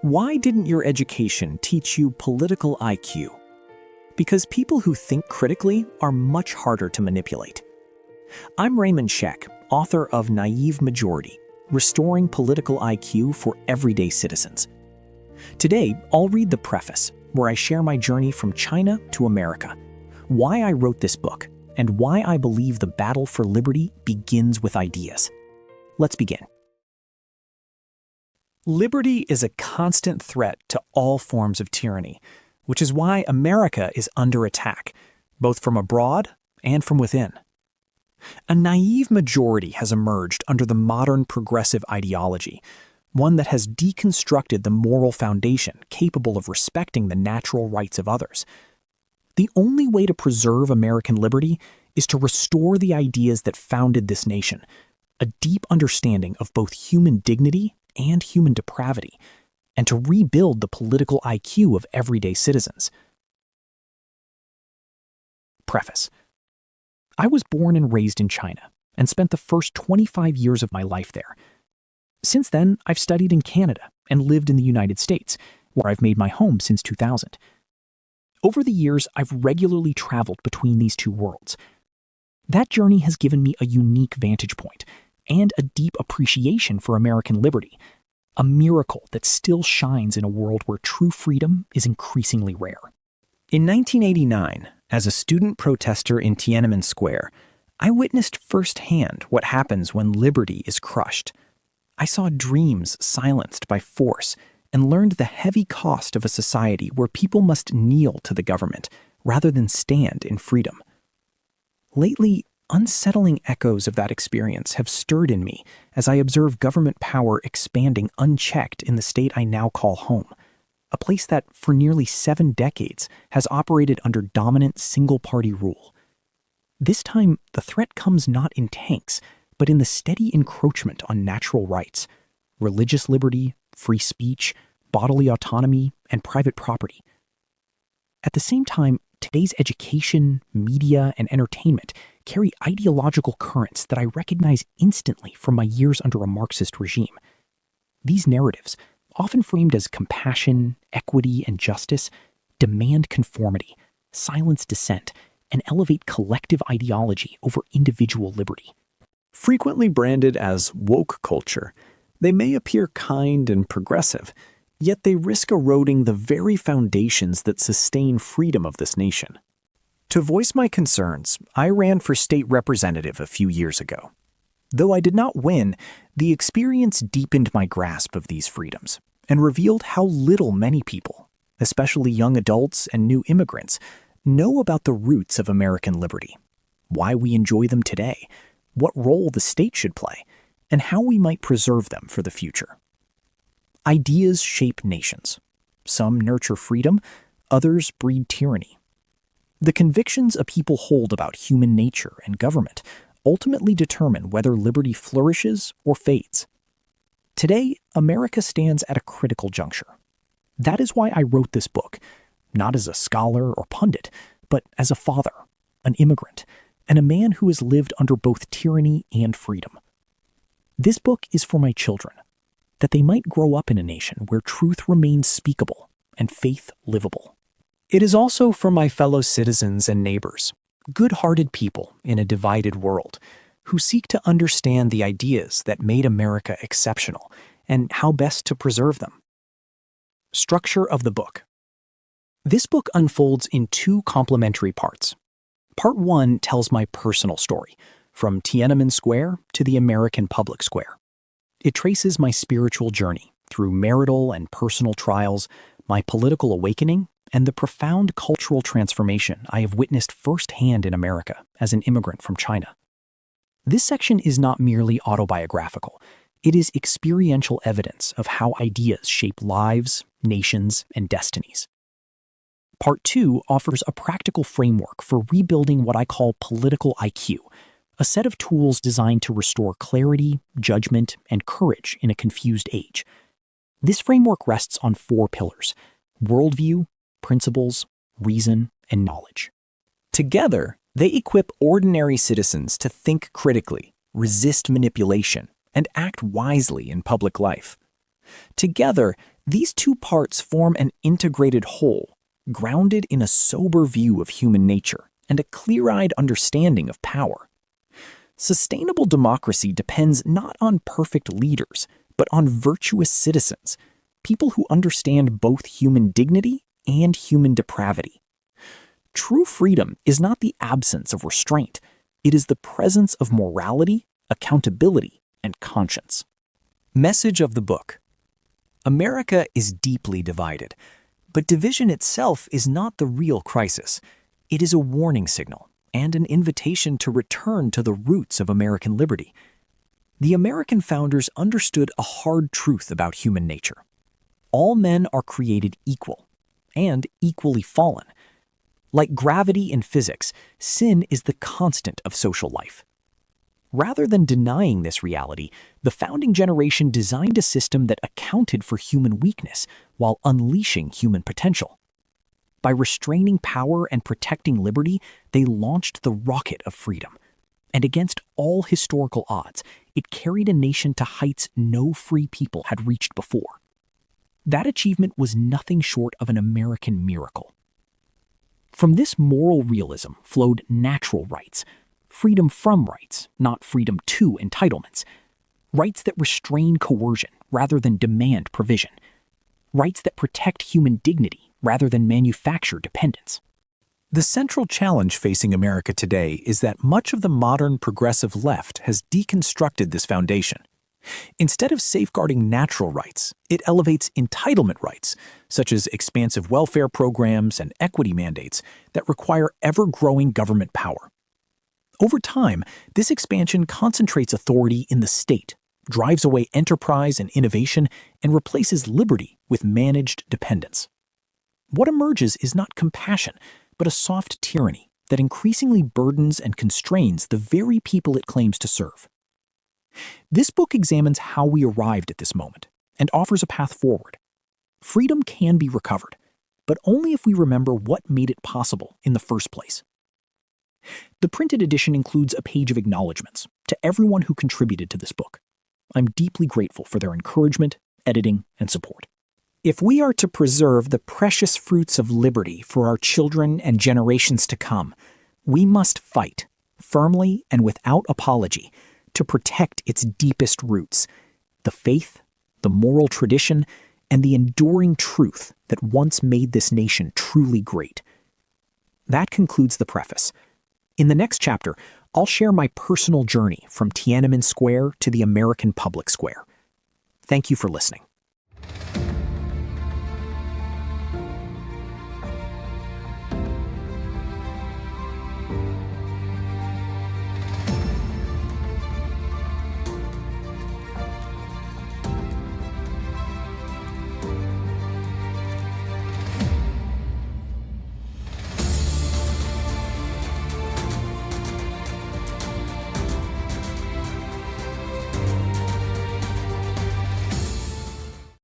Why didn't your education teach you political IQ? Because people who think critically are much harder to manipulate. I'm Raymond Scheck, author of Naive Majority, Restoring Political IQ for Everyday Citizens. Today, I'll read the preface, where I share my journey from China to America, why I wrote this book, and why I believe the battle for liberty begins with ideas. Let's begin. Liberty is a constant threat to all forms of tyranny, which is why America is under attack, both from abroad and from within. A naive majority has emerged under the modern progressive ideology, one that has deconstructed the moral foundation capable of respecting the natural rights of others. The only way to preserve American liberty is to restore the ideas that founded this nation, a deep understanding of both human dignity and human depravity, and to rebuild the political IQ of everyday citizens. Preface. I was born and raised in China and spent the first 25 years of my life there. Since then, I've studied in Canada and lived in the United States, where I've made my home since 2000. Over the years, I've regularly traveled between these two worlds. That journey has given me a unique vantage point and a deep appreciation for American liberty, a miracle that still shines in a world where true freedom is increasingly rare. In 1989, as a student protester in Tiananmen Square, I witnessed firsthand what happens when liberty is crushed. I saw dreams silenced by force and learned the heavy cost of a society where people must kneel to the government rather than stand in freedom. Lately, unsettling echoes of that experience have stirred in me as I observe government power expanding unchecked in the state I now call home, a place that, for nearly 7 decades, has operated under dominant single-party rule. This time, the threat comes not in tanks, but in the steady encroachment on natural rights, religious liberty, free speech, bodily autonomy, and private property. At the same time, today's education, media, and entertainment carry ideological currents that I recognize instantly from my years under a Marxist regime. These narratives, often framed as compassion, equity, and justice, demand conformity, silence dissent, and elevate collective ideology over individual liberty. Frequently branded as woke culture, they may appear kind and progressive, yet they risk eroding the very foundations that sustain freedom of this nation. To voice my concerns, I ran for state representative a few years ago. Though I did not win, the experience deepened my grasp of these freedoms and revealed how little many people, especially young adults and new immigrants, know about the roots of American liberty, why we enjoy them today, what role the state should play, and how we might preserve them for the future. Ideas shape nations. Some nurture freedom, others breed tyranny. The convictions a people hold about human nature and government ultimately determine whether liberty flourishes or fades. Today, America stands at a critical juncture. That is why I wrote this book, not as a scholar or pundit, but as a father, an immigrant, and a man who has lived under both tyranny and freedom. This book is for my children, that they might grow up in a nation where truth remains speakable and faith livable. It is also for my fellow citizens and neighbors, good-hearted people in a divided world, who seek to understand the ideas that made America exceptional and how best to preserve them. Structure of the book. This book unfolds in 2 complementary parts. Part 1 tells my personal story, from Tiananmen Square to the American public square. It traces my spiritual journey through marital and personal trials, my political awakening, and the profound cultural transformation I have witnessed firsthand in America as an immigrant from China. This section is not merely autobiographical. It is experiential evidence of how ideas shape lives, nations, and destinies. Part 2 offers a practical framework for rebuilding what I call political IQ, a set of tools designed to restore clarity, judgment, and courage in a confused age. This framework rests on 4 pillars: worldview, principles, reason, and knowledge. Together, they equip ordinary citizens to think critically, resist manipulation, and act wisely in public life. Together, These two parts form an integrated whole, grounded in a sober view of human nature and a clear-eyed understanding of power. Sustainable democracy depends not on perfect leaders, but on virtuous citizens, people who understand both human dignity and human depravity. True freedom is not the absence of restraint. It is the presence of morality, accountability, and conscience. Message of the book. America is deeply divided, but division itself is not the real crisis. It is a warning signal and an invitation to return to the roots of American liberty. The American founders understood a hard truth about human nature. All men are created equal and equally fallen. Like gravity in physics, sin is the constant of social life. Rather than denying this reality, the founding generation designed a system that accounted for human weakness while unleashing human potential. By restraining power and protecting liberty, they launched the rocket of freedom. And against all historical odds, it carried a nation to heights no free people had reached before. That achievement was nothing short of an American miracle. From this moral realism flowed natural rights, freedom from rights, not freedom to entitlements, rights that restrain coercion rather than demand provision, rights that protect human dignity rather than manufacture dependence. The central challenge facing America today is that much of the modern progressive left has deconstructed this foundation. Instead of safeguarding natural rights, it elevates entitlement rights, such as expansive welfare programs and equity mandates that require ever-growing government power. Over time, this expansion concentrates authority in the state, drives away enterprise and innovation, and replaces liberty with managed dependence. What emerges is not compassion, but a soft tyranny that increasingly burdens and constrains the very people it claims to serve. This book examines how we arrived at this moment and offers a path forward. Freedom can be recovered, but only if we remember what made it possible in the first place. The printed edition includes a page of acknowledgments to everyone who contributed to this book. I'm deeply grateful for their encouragement, editing, and support. If we are to preserve the precious fruits of liberty for our children and generations to come, we must fight, firmly and without apology, to protect its deepest roots, the faith, the moral tradition, and the enduring truth that once made this nation truly great. That concludes the preface. In the next chapter, I'll share my personal journey from Tiananmen Square to the American public square. Thank you for listening.